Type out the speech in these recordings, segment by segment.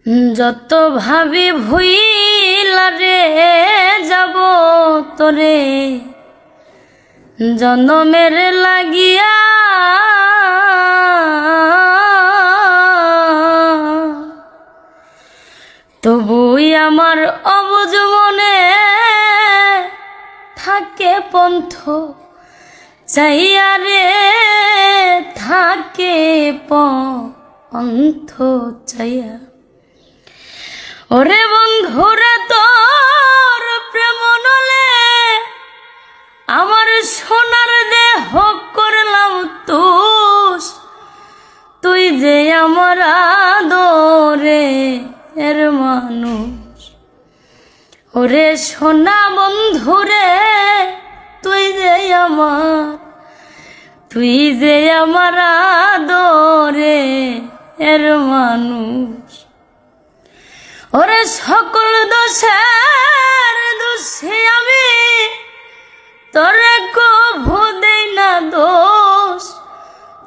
যত ভাবি ভুইলা রে যাব তোরে জনমের লাগিয়া, তবুই আমার অবুঝ মনে থাকে পন্থ চাইয়া রে, থাকে পন্থ চাইয়া। ওরে বন্ধুরে তোর প্রেম নলে আমার সোনার দেহ করলাম তুষ, তুই যে আমার আদরে এর মানুষ। ওরে সোনা বন্ধুরে তুই যে আমার আদরে এর মানুষ। ওরে সকল দোষের দোষী আমি তোরে কভু দেই না দোষ,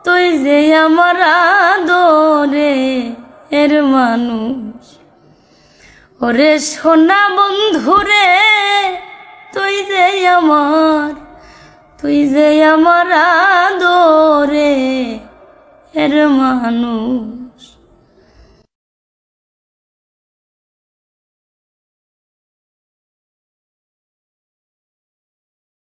তুই যে আমার আদরে এর মানুষ। ওরে সোনা বন্ধুরে তুই যে আমার আদরে এর মানুষ।